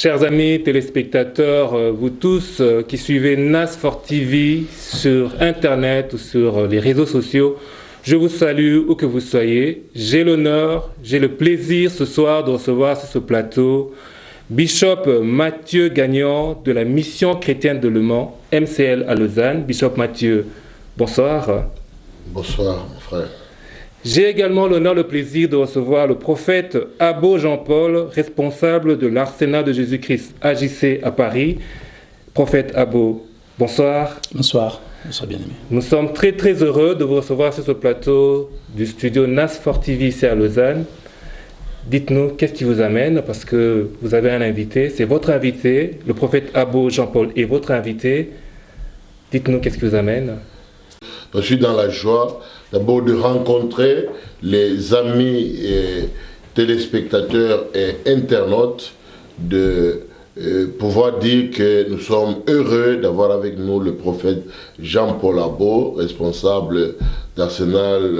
Chers amis téléspectateurs, vous tous qui suivez NASFOR TV sur Internet ou sur les réseaux sociaux, je vous salue où que vous soyez. J'ai l'honneur, j'ai le plaisir ce soir de recevoir sur ce plateau Bishop Mathieu Gagnon de la Mission chrétienne de Le Mans, MCL à Lausanne. Bishop Mathieu, bonsoir. Bonsoir mon frère. J'ai également l'honneur, le plaisir de recevoir le prophète Abo Jean-Paul, responsable de l'Arsenal de Jésus-Christ AJC à Paris. Prophète Abo, bonsoir. Bonsoir, bonsoir bien-aimé. Nous sommes très heureux de vous recevoir sur ce plateau du studio NASFOR TV ici à Lausanne. Dites-nous, qu'est-ce qui vous amène? Parce que vous avez un invité, c'est votre invité, le prophète Abo Jean-Paul est votre invité. Dites-nous, qu'est-ce qui vous amène? Je suis dans la joie d'abord de rencontrer les amis et téléspectateurs et internautes, de pouvoir dire que nous sommes heureux d'avoir avec nous le prophète Jean-Paul Abo, responsable d'Arsenal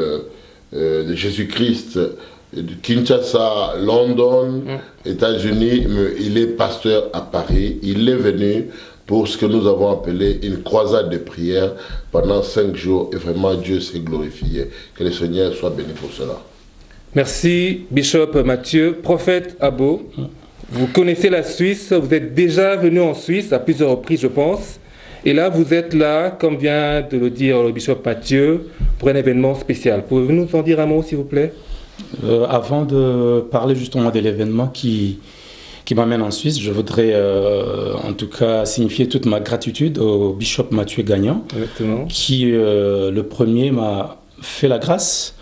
de Jésus-Christ de Kinshasa, London, États-Unis, mais il est pasteur à Paris. Il est venu pour ce que nous avons appelé une croisade de prière pendant 5 jours, et vraiment Dieu s'est glorifié. Que le Seigneur soit béni pour cela. Merci Bishop Mathieu. Prophète Abo, vous connaissez la Suisse, vous êtes déjà venu en Suisse à plusieurs reprises je pense, et là vous êtes là, comme vient de le dire le Bishop Mathieu, pour un événement spécial. Pouvez-vous nous en dire un mot s'il vous plaît? Avant de parler justement de l'événement qui m'amène en Suisse, je voudrais en tout cas signifier toute ma gratitude au Bishop Mathieu Gagnon, qui le premier m'a fait la grâce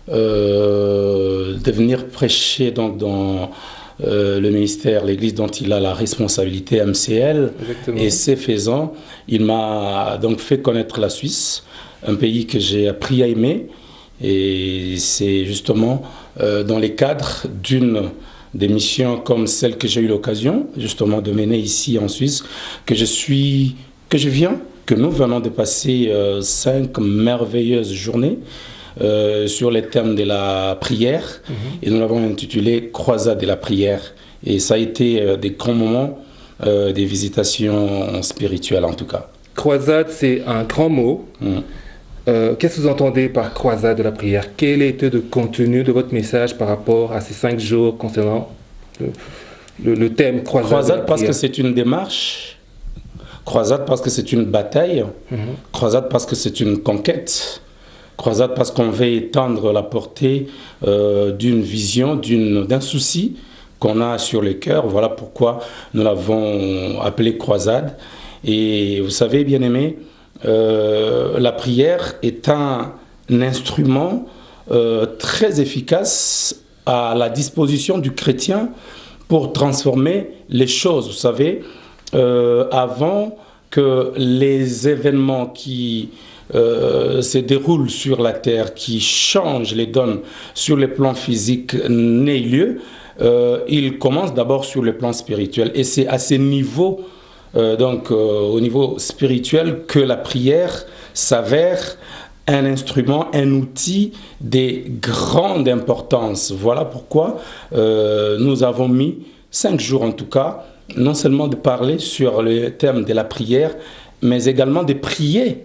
de venir prêcher donc, dans le ministère, l'église dont il a la responsabilité MCL. Exactement. Et ce faisant, il m'a donc fait connaître la Suisse, un pays que j'ai appris à aimer, et c'est justement dans les cadres des missions comme celle que j'ai eu l'occasion justement de mener ici en Suisse, que nous venons de passer 5 merveilleuses journées sur les thèmes de la prière, et nous l'avons intitulé Croisade de la prière, et ça a été des grands moments, des visitations spirituelles en tout cas. Croisade, c'est un grand mot. Qu'est-ce que vous entendez par croisade de la prière? Quel était le contenu de votre message par rapport à ces 5 jours concernant le thème croisade? Croisade parce que c'est une démarche, croisade parce que c'est une bataille, croisade parce que c'est une conquête, croisade parce qu'on veut étendre la portée d'une vision, d'un souci qu'on a sur le cœur. Voilà pourquoi nous l'avons appelé croisade. Et vous savez, bien-aimés, la prière est un instrument très efficace à la disposition du chrétien pour transformer les choses. Vous savez, avant que les événements qui se déroulent sur la terre, qui changent les donnes sur le plan physique n'aient lieu, ils commencent d'abord sur le plan spirituel. Et c'est à ces niveaux au niveau spirituel que la prière s'avère un instrument, un outil de grande importance. Voilà pourquoi nous avons mis 5 jours en tout cas, non seulement de parler sur le thème de la prière, mais également de prier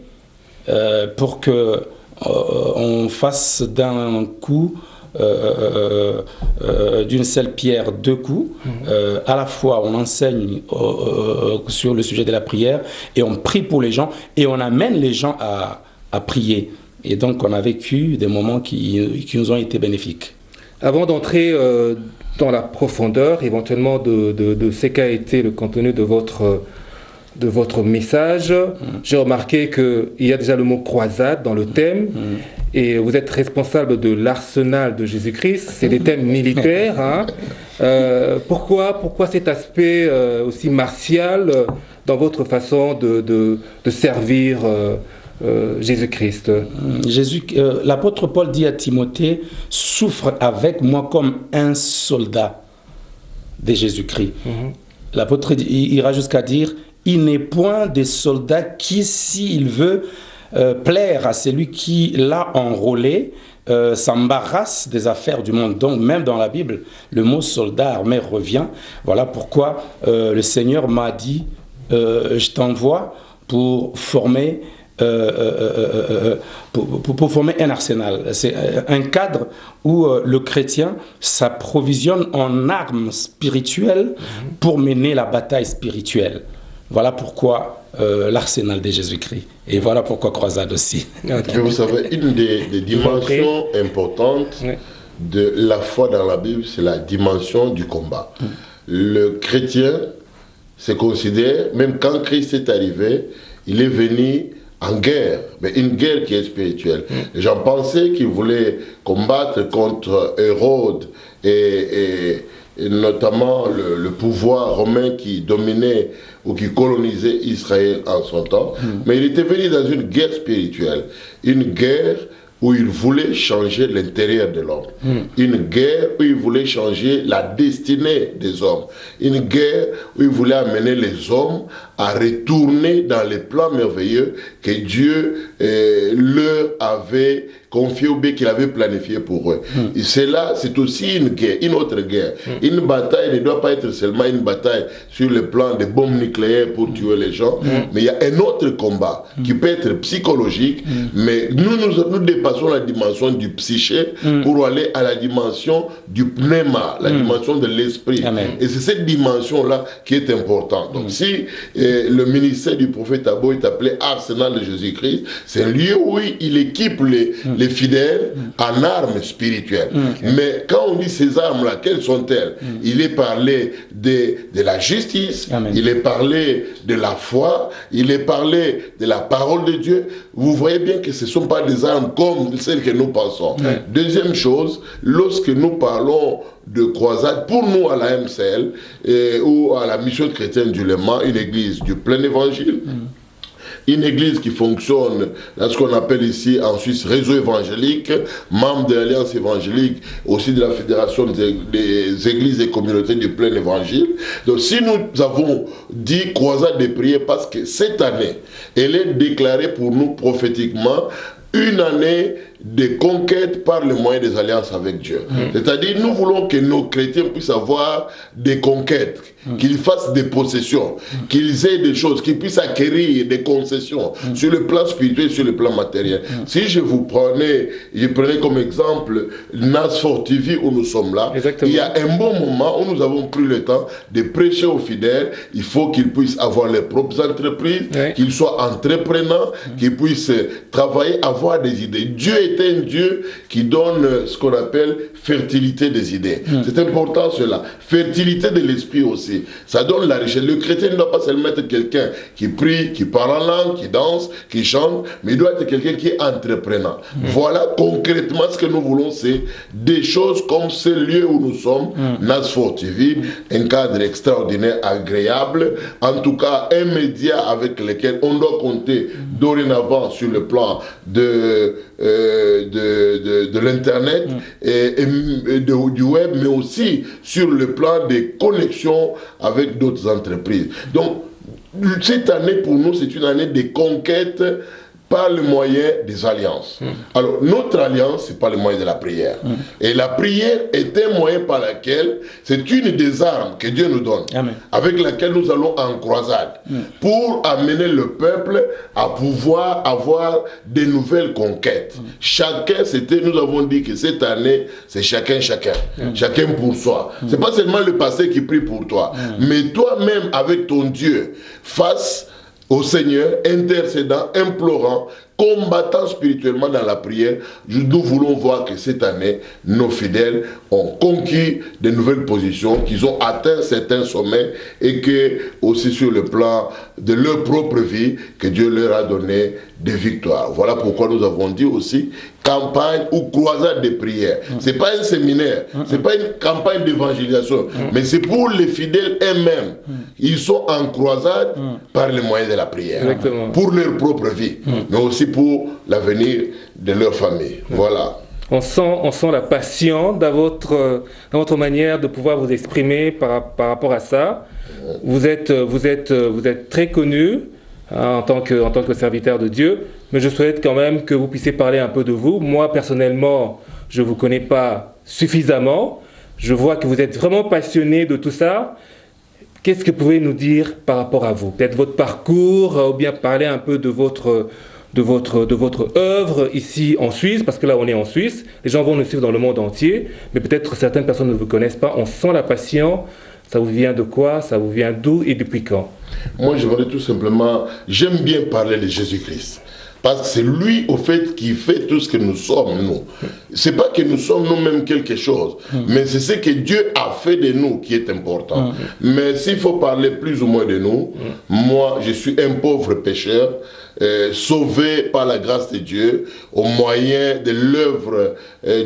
pour que on fasse d'un coup d'une seule pierre 2 coups. À la fois on enseigne sur le sujet de la prière, et on prie pour les gens, et on amène les gens à prier. Et donc on a vécu des moments qui nous ont été bénéfiques. Avant d'entrer dans la profondeur éventuellement de ce qu'a été le contenu de votre message, j'ai remarqué qu'il y a déjà le mot croisade dans le thème, et vous êtes responsable de l'Arsenal de Jésus-Christ, c'est des thèmes militaires. Pourquoi cet aspect aussi martial dans votre façon de servir Jésus-Christ? L'apôtre Paul dit à Timothée, souffre avec moi comme un soldat de Jésus-Christ. L'apôtre ira jusqu'à dire, il n'est point des soldats qui, s'il veut plaire à celui qui l'a enrôlé, s'embarrasse des affaires du monde. Donc même dans la Bible, le mot soldat armé revient. Voilà pourquoi le Seigneur m'a dit, je t'envoie pour former pour former un arsenal. C'est un cadre où le chrétien s'approvisionne en armes spirituelles pour mener la bataille spirituelle. Voilà pourquoi l'arsenal de Jésus-Christ. Et voilà pourquoi Croisade aussi. Okay. Vous savez, une des dimensions importantes de la foi dans la Bible, c'est la dimension du combat. Le chrétien se considère, même quand Christ est arrivé, il est venu en guerre, mais une guerre qui est spirituelle. Les gens pensaient qu'il voulait combattre contre Hérode et notamment le pouvoir romain qui dominait ou qui colonisait Israël en son temps. Mais il était venu dans une guerre spirituelle, une guerre où il voulait changer l'intérieur de l'homme, une guerre où il voulait changer la destinée des hommes, une guerre où il voulait amener les hommes à retourner dans les plans merveilleux que Dieu leur avait confié ou bien qu'il avait planifié pour eux. Et cela, c'est aussi une guerre, une autre guerre. Une bataille ne doit pas être seulement une bataille sur le plan des bombes nucléaires pour tuer les gens, mais il y a un autre combat qui peut être psychologique, mais nous dépassons la dimension du psyché pour aller à la dimension du pneuma, la dimension de l'esprit. Et c'est cette dimension-là qui est importante. Donc si le ministère du prophète Abo est appelé Arsenal de Jésus-Christ, c'est un lieu où il équipe les fidèles en armes spirituelles. Mais quand on dit ces armes-là, quelles sont-elles? Il est parlé de la justice, il est parlé de la foi, il est parlé de la parole de Dieu. Vous voyez bien que ce ne sont pas des armes comme celles que nous pensons. Deuxième chose, lorsque nous parlons de croisade, pour nous à la MCL ou à la mission chrétienne du Léman, une église du plein évangile, une église qui fonctionne dans ce qu'on appelle ici en Suisse réseau évangélique, membre de l'Alliance évangélique, aussi de la Fédération des églises et communautés du plein évangile. Donc si nous avons dit croisade des prières, parce que cette année, elle est déclarée pour nous prophétiquement une année de conquête par le moyen des alliances avec Dieu. C'est-à-dire, nous voulons que nos chrétiens puissent avoir des conquêtes, qu'ils fassent des possessions, qu'ils aient des choses, qu'ils puissent acquérir des concessions sur le plan spirituel, sur le plan matériel. Si je prenais comme exemple Nasfort TV où nous sommes là, il y a un bon moment où nous avons pris le temps de prêcher aux fidèles. Il faut qu'ils puissent avoir leurs propres entreprises, qu'ils soient entrepreneurs, qu'ils puissent travailler, avoir des idées. Dieu est un Dieu qui donne ce qu'on appelle fertilité des idées. C'est important cela. Fertilité de l'esprit aussi. Ça donne la richesse. Le chrétien ne doit pas seulement être quelqu'un qui prie, qui parle en langue, qui danse, qui chante, mais il doit être quelqu'un qui est entrepreneur. Voilà concrètement ce que nous voulons, c'est des choses comme ce lieu où nous sommes, Nasfort TV, un cadre extraordinaire, agréable, en tout cas un média avec lequel on doit compter dorénavant sur le plan de l'internet et du web, mais aussi sur le plan des connexions avec d'autres entreprises. Donc cette année pour nous c'est une année de conquête par le moyen des alliances. Alors, notre alliance, ce n'est pas le moyen de la prière. Et la prière est un moyen par lequel, c'est une des armes que Dieu nous donne, avec laquelle nous allons en croisade, pour amener le peuple à pouvoir avoir des nouvelles conquêtes. Chacun, nous avons dit que cette année, c'est chacun pour soi. Ce n'est pas seulement le passé qui prie pour toi, mais toi-même, avec ton Dieu, face au Seigneur, intercédant, implorant, combattant spirituellement dans la prière. Nous voulons voir que cette année, nos fidèles ont conquis de nouvelles positions, qu'ils ont atteint certains sommets et que, aussi sur le plan de leur propre vie, que Dieu leur a donné des victoires. Voilà pourquoi nous avons dit aussi campagne ou croisade de prière. Ce n'est pas un séminaire, ce n'est pas une campagne d'évangélisation, mais c'est pour les fidèles eux-mêmes. Ils sont en croisade par les moyens de la prière, pour leur propre vie, mais aussi pour l'avenir de leur famille. Voilà. On sent la passion dans votre manière de pouvoir vous exprimer par rapport à ça. Vous êtes très connu en tant que serviteur de Dieu. mais je souhaite quand même que vous puissiez parler un peu de vous. Moi, personnellement, je ne vous connais pas suffisamment. Je vois que vous êtes vraiment passionné de tout ça. Qu'est-ce que vous pouvez nous dire par rapport à vous? Peut-être votre parcours, ou bien parler un peu de votre œuvre ici en Suisse, parce que là on est en Suisse, les gens vont nous suivre dans le monde entier, mais peut-être certaines personnes ne vous connaissent pas. On sent la passion. Ça vous vient de quoi? Ça vous vient d'où et depuis quand? Moi, je voudrais tout simplement, j'aime bien parler de Jésus-Christ. Parce que c'est lui, au fait, qui fait tout ce que nous sommes, nous. C'est pas que nous sommes nous-mêmes quelque chose, mais c'est ce que Dieu a fait de nous qui est important. Mais s'il faut parler plus ou moins de nous, moi, je suis un pauvre pécheur, sauvé par la grâce de Dieu, au moyen de l'œuvre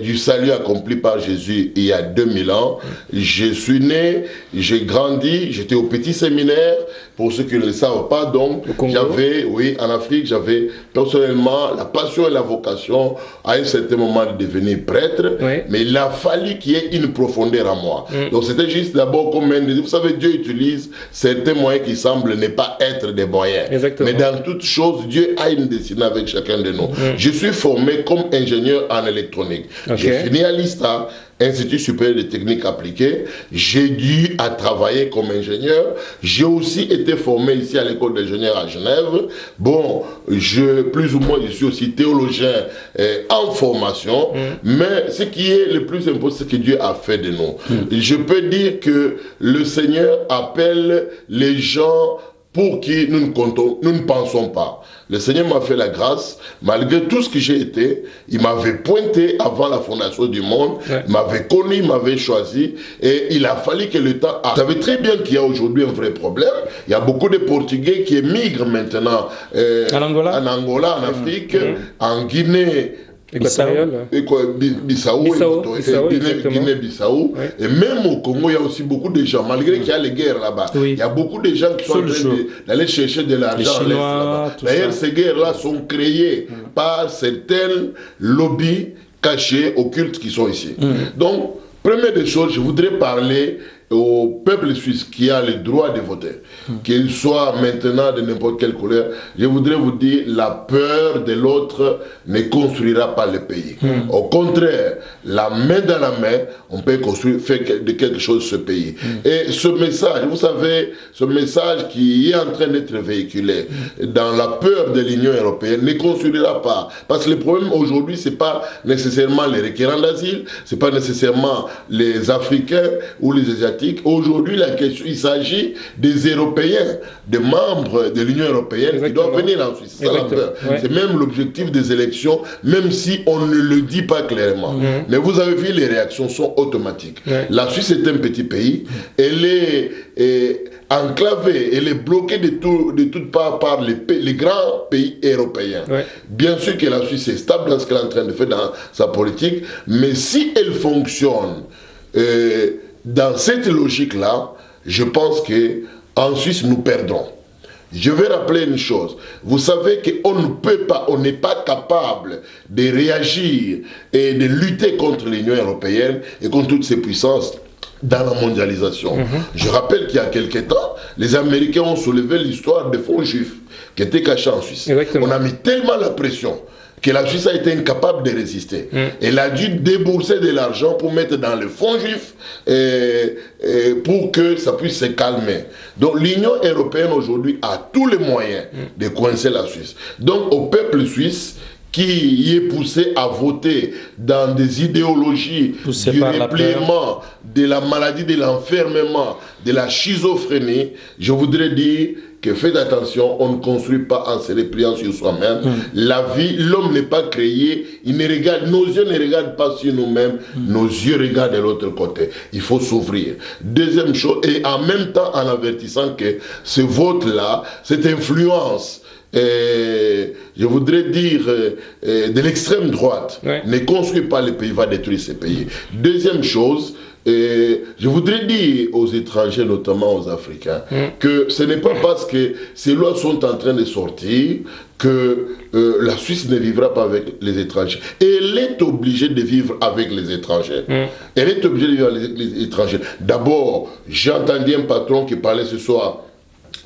du salut accompli par Jésus il y a 2000 ans. Je suis né, j'ai grandi, j'étais au petit séminaire, pour ceux qui ne le savent pas, donc j'avais, oui, en Afrique, j'avais personnellement la passion et la vocation à un certain moment de devenir prêtre, mais il a fallu qu'il y ait une profondeur à moi. Donc c'était juste d'abord comme vous savez, Dieu utilise certains moyens qui semblent ne pas être des moyens. Exactement. Mais dans toute chose, Dieu a une destinée avec chacun de nous. Je suis formé comme ingénieur en électronique. J'ai fini à l'ISTA, Institut supérieur de technique appliquée. J'ai dû à travailler comme ingénieur. J'ai aussi été formé ici à l'école d'ingénieurs à Genève. Bon, plus ou moins, je suis aussi théologien en formation. Mais ce qui est le plus important, c'est que Dieu a fait de nous. Je peux dire que le Seigneur appelle les gens pour qui nous ne pensons pas. Le Seigneur m'a fait la grâce, malgré tout ce que j'ai été, il m'avait pointé avant la fondation du monde, il m'avait connu, il m'avait choisi, et il a fallu que le temps... Vous savez très bien qu'il y a aujourd'hui un vrai problème. Il y a beaucoup de Portugais qui émigrent maintenant en Angola, en Afrique, en Guinée, Bissau, Guinée-Bissau, et même au Congo, il y a aussi beaucoup de gens, malgré qu'il y a les guerres là-bas, il y a beaucoup de gens qui sont en train d'aller chercher de l'argent à l'Est là-bas. D'ailleurs, ces guerres-là sont créées par certains lobbies cachés, occultes qui sont ici. Donc, première des choses, je voudrais parler au peuple suisse qui a le droit de voter, qu'il soit maintenant de n'importe quelle couleur. Je voudrais vous dire, la peur de l'autre ne construira pas le pays. Au contraire, la main dans la main, on peut construire, faire de quelque chose ce pays. Et ce message, vous savez, ce message qui est en train d'être véhiculé dans la peur de l'Union européenne ne construira pas. Parce que le problème aujourd'hui, ce n'est pas nécessairement les requérants d'asile, ce n'est pas nécessairement les Africains ou les Asiatiques. Aujourd'hui, la question, il s'agit des Européens, des membres de l'Union européenne qui doivent venir en Suisse. C'est ça la peur. C'est même l'objectif des élections, même si on ne le dit pas clairement. Mais vous avez vu, les réactions sont automatiques. La Suisse est un petit pays. Elle est enclavée, elle est bloquée de toutes parts par les grands pays européens. Bien sûr que la Suisse est stable dans ce qu'elle est en train de faire dans sa politique, mais si elle fonctionne dans cette logique-là, je pense qu'en Suisse, nous perdrons. Je vais rappeler une chose. Vous savez qu'on ne peut pas, on n'est pas capable de réagir et de lutter contre l'Union européenne et contre toutes ces puissances dans la mondialisation. Je rappelle qu'il y a quelque temps, les Américains ont soulevé l'histoire des fonds juifs qui étaient cachés en Suisse. On a mis tellement la pression que la Suisse a été incapable de résister. Elle a dû débourser de l'argent pour mettre dans le fonds juif pour que ça puisse se calmer. Donc l'Union européenne aujourd'hui a tous les moyens de coincer la Suisse. Donc au peuple suisse qui est poussé à voter dans des idéologies du repliement, de la maladie, de l'enfermement, de la schizophrénie, je voudrais dire que faites attention, on ne construit pas en se repliant sur soi-même. La vie, l'homme n'est pas créé, il ne regarde, nos yeux ne regardent pas sur nous-mêmes, nos yeux regardent de l'autre côté. Il faut s'ouvrir. Deuxième chose, et en même temps en avertissant que ce vote-là, cette influence, je voudrais dire de l'extrême droite, ne construit pas le pays, va détruire ce pays. Deuxième chose, je voudrais dire aux étrangers, notamment aux Africains, que ce n'est pas parce que ces lois sont en train de sortir que la Suisse ne vivra pas avec les étrangers. Et elle est obligée de vivre avec les étrangers. Elle est obligée de vivre avec les étrangers. D'abord, j'ai entendu un patron qui parlait ce soir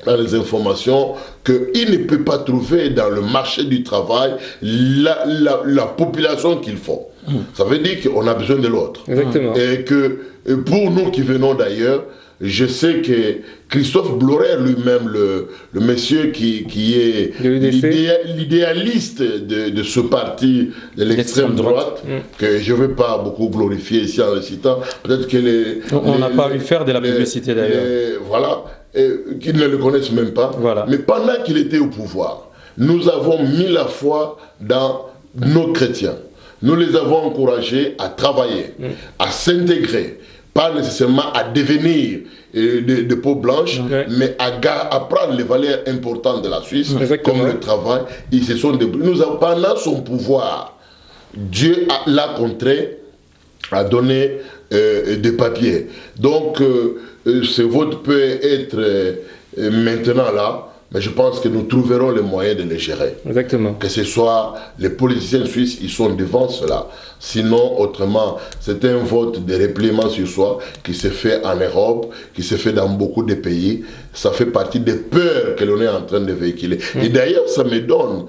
dans les informations qu'il ne peut pas trouver dans le marché du travail la population qu'il faut. Ça veut dire qu'on a besoin de l'autre. Exactement. Et que pour nous qui venons d'ailleurs, je sais que Christophe Blorer lui-même, le monsieur qui est l'idéaliste de ce parti de l'extrême droite, que je ne vais pas beaucoup glorifier ici en le citant, peut-être que on n'a pas eu faire de la publicité d'ailleurs. Voilà, qu'ils ne le connaissent même pas. Voilà. Mais pendant qu'il était au pouvoir, nous avons mis la foi dans nos chrétiens. Nous les avons encouragés à travailler, à s'intégrer, pas nécessairement à devenir de peau blanche, mais à prendre les valeurs importantes de la Suisse, comme le travail. Ils se sont débrouillés. Pendant son pouvoir, Dieu l'a contré à donner des papiers. Donc, ce vote peut être maintenant là, mais je pense que nous trouverons les moyens de les gérer. Exactement. Que ce soit les politiciens suisses, ils sont devant cela. Sinon, autrement, c'est un vote de repliement sur soi qui se fait en Europe, qui se fait dans beaucoup de pays. Ça fait partie des peurs que l'on est en train de véhiculer. Et d'ailleurs, ça nous donne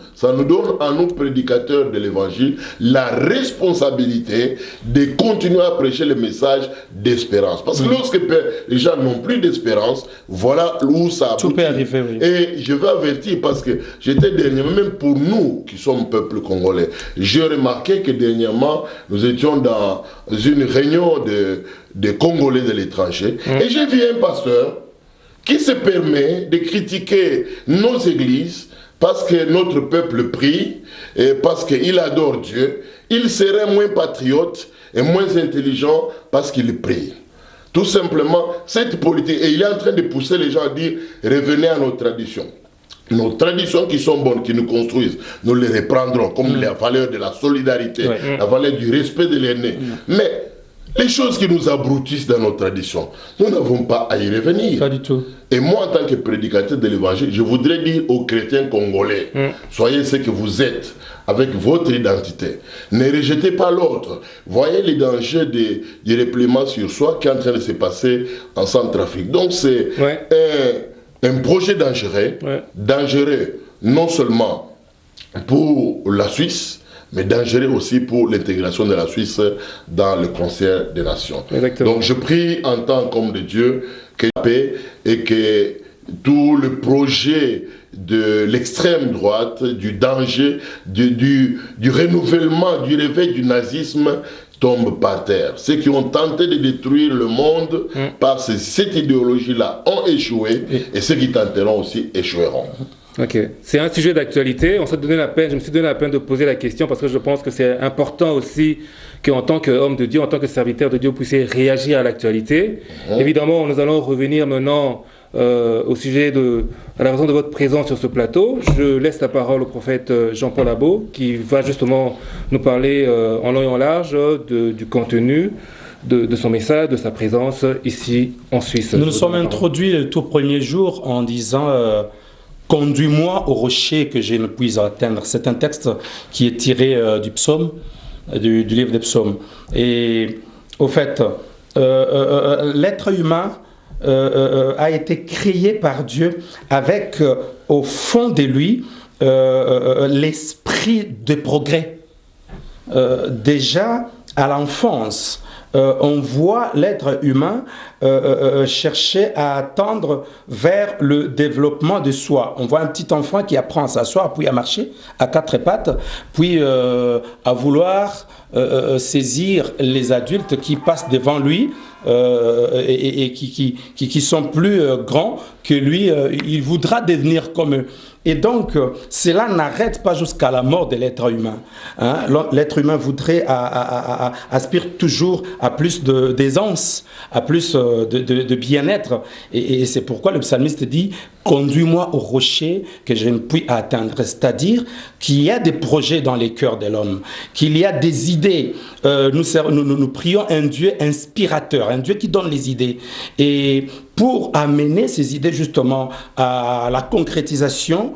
à nous, prédicateurs de l'évangile, la responsabilité de continuer à prêcher le message d'espérance. Parce que lorsque les gens n'ont plus d'espérance, voilà où ça aboutit. Tout peut arriver, oui. Et je veux avertir, parce que j'étais dernièrement, même pour nous qui sommes peuple congolais, j'ai remarqué que dernièrement, nous étions dans une réunion de Congolais de l'étranger, et j'ai vu un pasteur qui se permet de critiquer nos églises parce que notre peuple prie et parce qu'il adore Dieu. Il serait moins patriote et moins intelligent parce qu'il prie. Tout simplement, cette politique, et il est en train de pousser les gens à dire, revenez à nos traditions. Nos traditions qui sont bonnes, qui nous construisent, nous les reprendrons comme la valeur de la solidarité, la valeur du respect de l'aîné. Mais les choses qui nous abrutissent dans nos traditions, nous n'avons pas à y revenir. Pas du tout. Et moi, en tant que prédicateur de l'évangile, je voudrais dire aux chrétiens congolais, soyez ce que vous êtes avec votre identité. Ne rejetez pas l'autre. Voyez les dangers du repliement sur soi qui est en train de se passer en Centrafrique. Donc c'est un projet dangereux non seulement pour la Suisse, mais dangereux aussi pour l'intégration de la Suisse dans le concert des nations. Exactement. Donc je prie en tant qu'homme de Dieu que la paix et que tout le projet de l'extrême droite, du danger, du renouvellement, du réveil du nazisme tombent par terre. Ceux qui ont tenté de détruire le monde par cette idéologie-là ont échoué et ceux qui tenteront aussi échoueront. Ok, c'est un sujet d'actualité. Je me suis donné la peine de poser la question parce que je pense que c'est important aussi qu'en tant qu'homme de Dieu, en tant que serviteur de Dieu, vous puissiez réagir à l'actualité. Évidemment, nous allons revenir maintenant au sujet à la raison de votre présence sur ce plateau. Je laisse la parole au prophète Jean-Paul Abo qui va justement nous parler en long et en large du contenu de son message, de sa présence ici en Suisse. Nous nous sommes introduits le tout premier jour en disant conduis-moi au rocher que je ne puis atteindre. C'est un texte qui est tiré du psaume, du livre des psaumes. Et au fait, l'être humain a été créé par Dieu avec au fond de lui l'esprit de progrès. Déjà à l'enfance, on voit l'être humain chercher à tendre vers le développement de soi. On voit un petit enfant qui apprend à s'asseoir, puis à marcher à quatre pattes, puis à vouloir saisir les adultes qui passent devant lui et qui sont plus grands que lui. Il voudra devenir comme eux. Et donc, cela n'arrête pas jusqu'à la mort de l'être humain. Hein? L'être humain aspire toujours à plus d'aisance, à plus de bien-être. Et c'est pourquoi le psalmiste dit « Conduis-moi au rocher que je ne puis atteindre ». C'est-à-dire qu'il y a des projets dans les cœurs de l'homme, qu'il y a des idées. Nous prions un Dieu inspirateur, un Dieu qui donne les idées. Et pour amener ces idées justement à la concrétisation,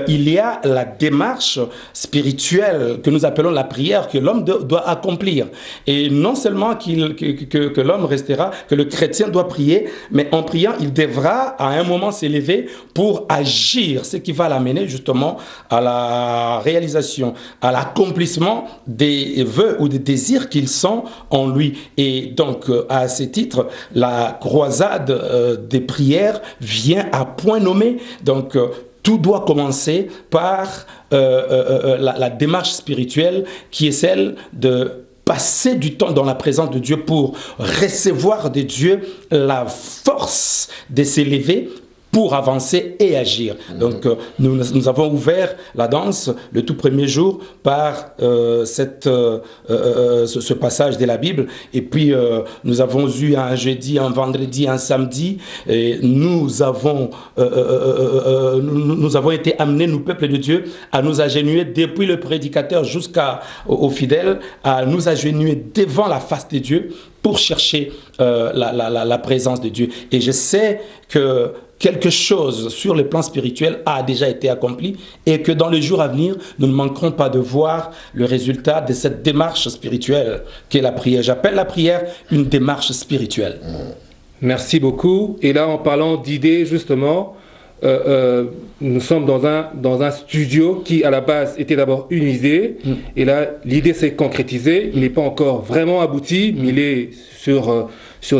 il y a la démarche spirituelle que nous appelons la prière que l'homme doit accomplir. Et non seulement que l'homme restera, que le chrétien doit prier, mais en priant, il devra à un moment s'élever pour agir, ce qui va l'amener justement à la réalisation, à l'accomplissement des vœux ou des désirs qu'ils sont en lui. Et donc, à ce titre, la croisade des prières vient à point nommé. Donc, tout doit commencer par la démarche spirituelle qui est celle de passer du temps dans la présence de Dieu pour recevoir de Dieu la force de s'élever pour avancer et agir. Donc, nous avons ouvert la danse le tout premier jour par ce passage de la Bible. Et puis, nous avons eu un jeudi, un vendredi, un samedi. Et nous avons été amenés, nous, peuple de Dieu, à nous agenouiller depuis le prédicateur jusqu'aux fidèles, à nous agenouiller devant la face de Dieu pour chercher la présence de Dieu. Et je sais que quelque chose sur le plan spirituel a déjà été accompli et que dans les jours à venir, nous ne manquerons pas de voir le résultat de cette démarche spirituelle qu'est la prière. J'appelle la prière une démarche spirituelle. Merci beaucoup. Et là, en parlant d'idées, justement, nous sommes dans un studio qui, à la base, était d'abord une idée. Et là, l'idée s'est concrétisée. Il n'est pas encore vraiment abouti, mais il est sur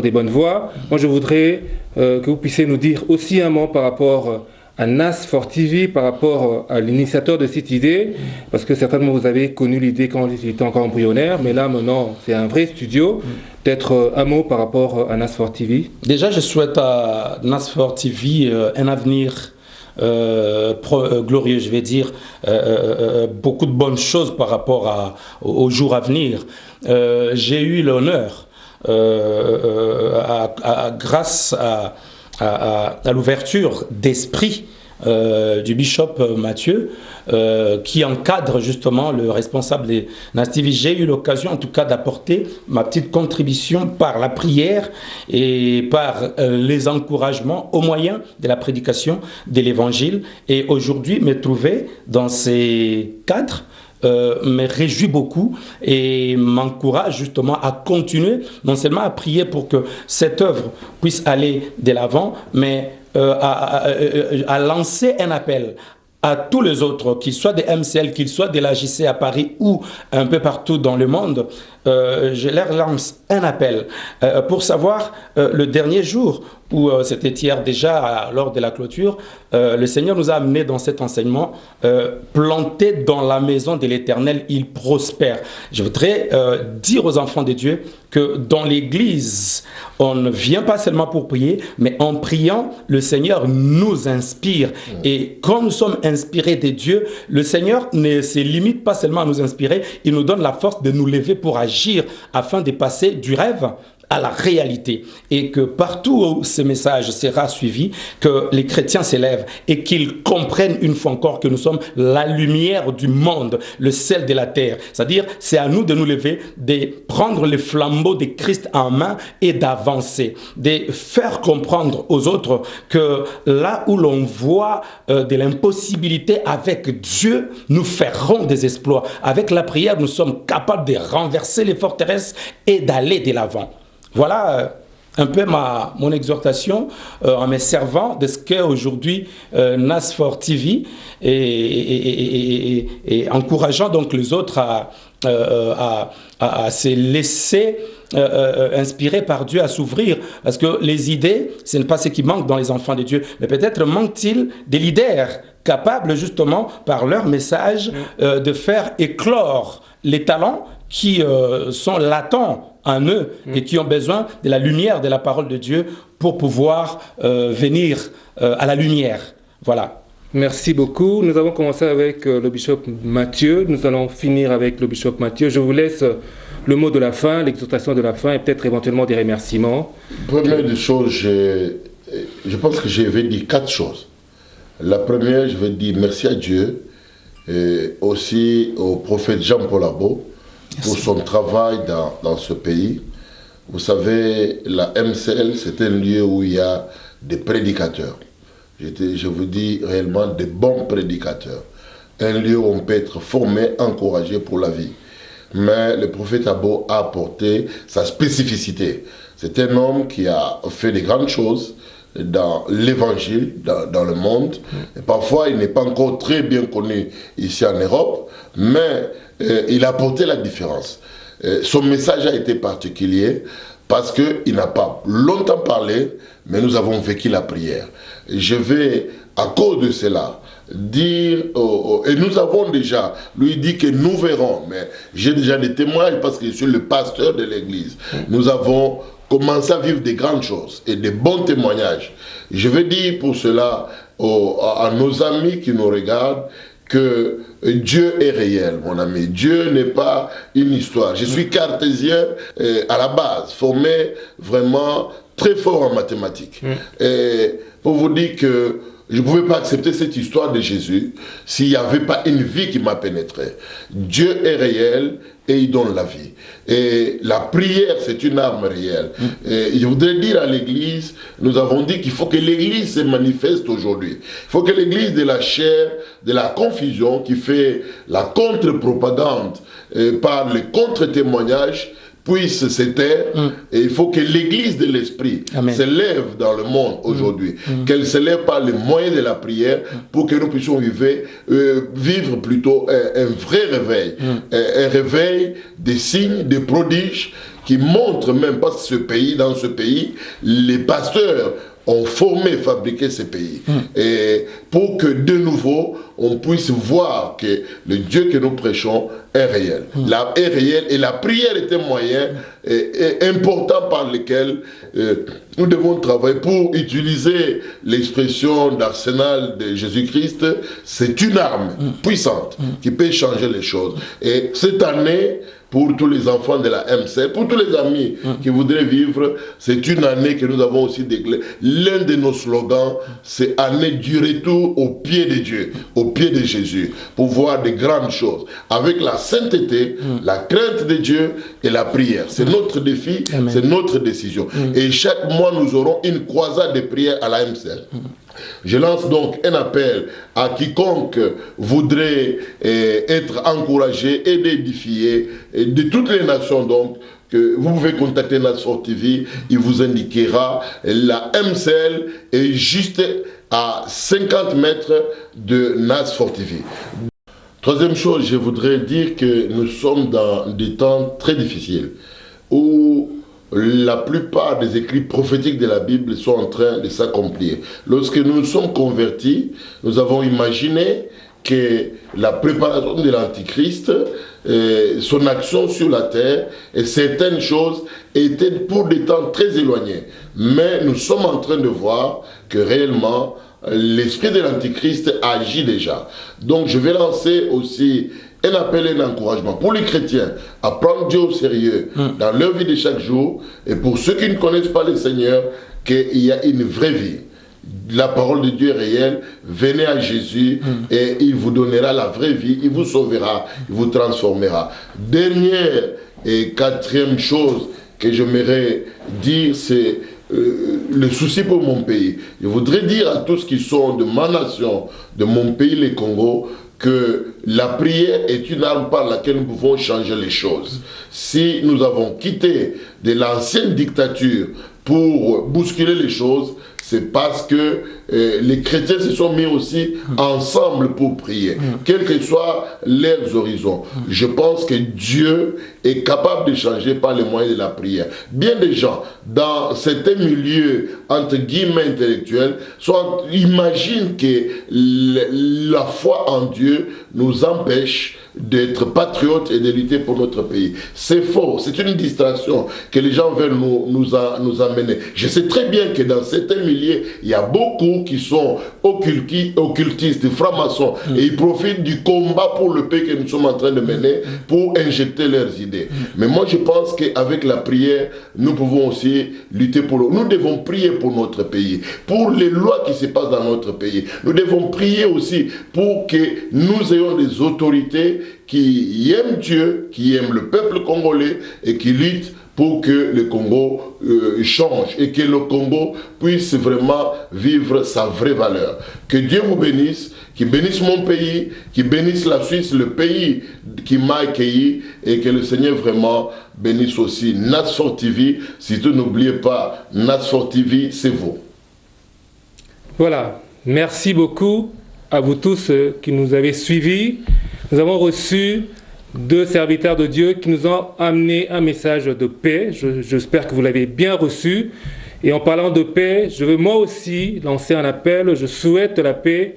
des bonnes voies. Moi, je voudrais que vous puissiez nous dire aussi un mot par rapport à NAS4 TV, par rapport à l'initiateur de cette idée, parce que certainement vous avez connu l'idée quand il était encore embryonnaire, mais là maintenant c'est un vrai studio. Peut-être un mot par rapport à NAS4 TV. Déjà, je souhaite à NAS4 TV un avenir glorieux, je vais dire, beaucoup de bonnes choses par rapport aux jours à venir. J'ai eu l'honneur, grâce à l'ouverture d'esprit du bishop Mathieu, qui encadre justement le responsable des NAS TV. J'ai eu l'occasion en tout cas d'apporter ma petite contribution par la prière et par les encouragements au moyen de la prédication de l'évangile. Et aujourd'hui, me trouver dans ces cadres me réjouit beaucoup et m'encourage justement à continuer, non seulement à prier pour que cette œuvre puisse aller de l'avant, mais à lancer un appel à tous les autres, qu'ils soient des MCL, qu'ils soient de l'AJC à Paris ou un peu partout dans le monde. Je leur lance un appel pour savoir le dernier jour où c'était hier déjà lors de la clôture, le Seigneur nous a amenés dans cet enseignement, planté dans la maison de l'Éternel, il prospère. Je voudrais dire aux enfants de Dieu que dans l'Église, on ne vient pas seulement pour prier, mais en priant, le Seigneur nous inspire. Et quand nous sommes inspirés de Dieu, le Seigneur ne se limite pas seulement à nous inspirer, il nous donne la force de nous lever pour agir afin de passer du rêve à la réalité, et que partout où ce message sera suivi, que les chrétiens s'élèvent et qu'ils comprennent une fois encore que nous sommes la lumière du monde, le sel de la terre. C'est-à-dire, c'est à nous de nous lever, de prendre le flambeau de Christ en main et d'avancer, de faire comprendre aux autres que là où l'on voit de l'impossibilité, avec Dieu, nous ferons des exploits. Avec la prière, nous sommes capables de renverser les forteresses et d'aller de l'avant. Voilà un peu mon exhortation en me servant de ce qu'est aujourd'hui NAS4 TV et encourageant donc les autres à se laisser inspirer par Dieu, à s'ouvrir, parce que les idées, ce n'est pas ce qui manque dans les enfants de Dieu, mais peut-être manque-t-il des leaders capables justement par leur message de faire éclore les talents qui sont latents en eux et qui ont besoin de la lumière de la parole de Dieu pour pouvoir venir à la lumière. Voilà. Merci beaucoup. Nous avons commencé avec le bishop Mathieu. Nous allons finir avec le bishop Mathieu. Je vous laisse le mot de la fin, l'exhortation de la fin et peut-être éventuellement des remerciements. Première des choses, je pense que je vais dire 4 choses. La première, je vais dire merci à Dieu et aussi au prophète Jean Paul Arbo pour son travail dans ce pays. Vous savez, la MCL, c'est un lieu où il y a des prédicateurs. Je vous dis réellement des bons prédicateurs. Un lieu où on peut être formé, encouragé pour la vie. Mais le prophète Abo a apporté sa spécificité. C'est un homme qui a fait de grandes choses dans l'évangile, dans le monde. Et parfois, il n'est pas encore très bien connu ici en Europe, mais il a apporté la différence. Son message a été particulier parce qu'il n'a pas longtemps parlé, mais nous avons vécu la prière. Je vais, à cause de cela, dire, et nous avons déjà, lui dit que nous verrons, mais j'ai déjà des témoignages parce que je suis le pasteur de l'église. Nous avons commencé à vivre des grandes choses et des bons témoignages. Je veux dire pour cela à nos amis qui nous regardent que Dieu est réel, mon ami. Dieu n'est pas une histoire. Je suis cartésien à la base, formé vraiment très fort en mathématiques. Et pour vous dire que je ne pouvais pas accepter cette histoire de Jésus s'il n'y avait pas une vie qui m'a pénétré. Dieu est réel et il donne la vie. Et la prière, c'est une arme réelle. Et je voudrais dire à l'Église, nous avons dit qu'il faut que l'Église se manifeste aujourd'hui. Il faut que l'Église de la chair, de la confusion, qui fait la contre-propagande par le contre-témoignage, puisse se taire, et il faut que l'Église de l'Esprit se lève dans le monde aujourd'hui, qu'elle se lève par les moyens de la prière pour que nous puissions vivre plutôt un vrai réveil, un réveil des signes, des prodiges qui montrent même, parce que dans ce pays, les pasteurs ont formé, fabriqué ces pays. Et pour que de nouveau, on puisse voir que le Dieu que nous prêchons est réel. Est réel et la prière est un moyen important par lequel nous devons travailler pour utiliser l'expression d'arsenal de Jésus-Christ. C'est une arme puissante qui peut changer les choses. Et cette année, pour tous les enfants de la MC, pour tous les amis qui voudraient vivre, c'est une année que nous avons aussi déclaré. L'un de nos slogans, c'est année du retour au pied de Dieu, au pied de Jésus, pour voir de grandes choses. Avec la sainteté, la crainte de Dieu et la prière. C'est notre défi, c'est notre décision. Et chaque mois, nous aurons une croisade de prière à la MCL. Je lance donc un appel à quiconque voudrait être encouragé et édifié de toutes les nations donc, que vous pouvez contacter Nasfort TV, il vous indiquera la MCL est juste à 50 mètres de Nasfort TV. Troisième chose, je voudrais dire que nous sommes dans des temps très difficiles où la plupart des écrits prophétiques de la Bible sont en train de s'accomplir. Lorsque nous nous sommes convertis, nous avons imaginé que la préparation de l'Antichrist, son action sur la terre et certaines choses étaient pour des temps très éloignés. Mais nous sommes en train de voir que réellement, l'esprit de l'Antichrist agit déjà. Donc je vais lancer aussi un appel et un encouragement pour les chrétiens à prendre Dieu au sérieux dans leur vie de chaque jour, et pour ceux qui ne connaissent pas le Seigneur, qu'il y a une vraie vie. La parole de Dieu est réelle, venez à Jésus et il vous donnera la vraie vie, il vous sauvera, il vous transformera. Dernière et quatrième chose que j'aimerais dire, c'est le souci pour mon pays. Je voudrais dire à tous qui sont de ma nation, de mon pays, le Congo, que la prière est une arme par laquelle nous pouvons changer les choses. Si nous avons quitté de l'ancienne dictature pour bousculer les choses, c'est parce que les chrétiens se sont mis aussi ensemble pour prier, quels que soient leurs horizons. Je pense que Dieu est capable de changer par les moyens de la prière. Bien des gens, dans certains milieux, entre guillemets, intellectuels, imaginent que la foi en Dieu nous empêche d'être patriotes et de lutter pour notre pays. C'est faux, c'est une distraction que les gens veulent nous amener. Je sais très bien que dans certains milieux, il y a beaucoup qui sont occultistes, francs-maçons, et ils profitent du combat pour le pays que nous sommes en train de mener pour injecter leurs idées. Mais moi je pense qu'avec la prière, nous pouvons aussi lutter pour nous devons prier pour notre pays, pour les lois qui se passent dans notre pays. Nous devons prier aussi pour que nous ayons des autorités qui aiment Dieu, qui aiment le peuple congolais et qui luttent pour que le Congo change et que le Congo puisse vraiment vivre sa vraie valeur. Que Dieu vous bénisse, qu'il bénisse mon pays, qu'il bénisse la Suisse, le pays qui m'a accueilli, et que le Seigneur vraiment bénisse aussi Nasfort TV. Surtout n'oubliez pas, Nasfort TV, c'est vous. Voilà, merci beaucoup à vous tous qui nous avez suivis. Nous avons reçu 2 serviteurs de Dieu qui nous ont amené un message de paix. J'espère que vous l'avez bien reçu. Et en parlant de paix, je veux moi aussi lancer un appel. Je souhaite la paix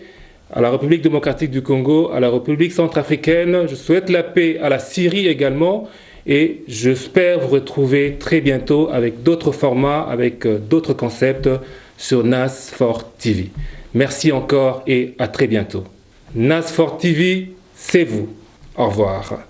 à la République démocratique du Congo, à la République centrafricaine. Je souhaite la paix à la Syrie également. Et j'espère vous retrouver très bientôt avec d'autres formats, avec d'autres concepts sur Nasfort TV. Merci encore et à très bientôt. Nasfort TV, c'est vous. Au revoir.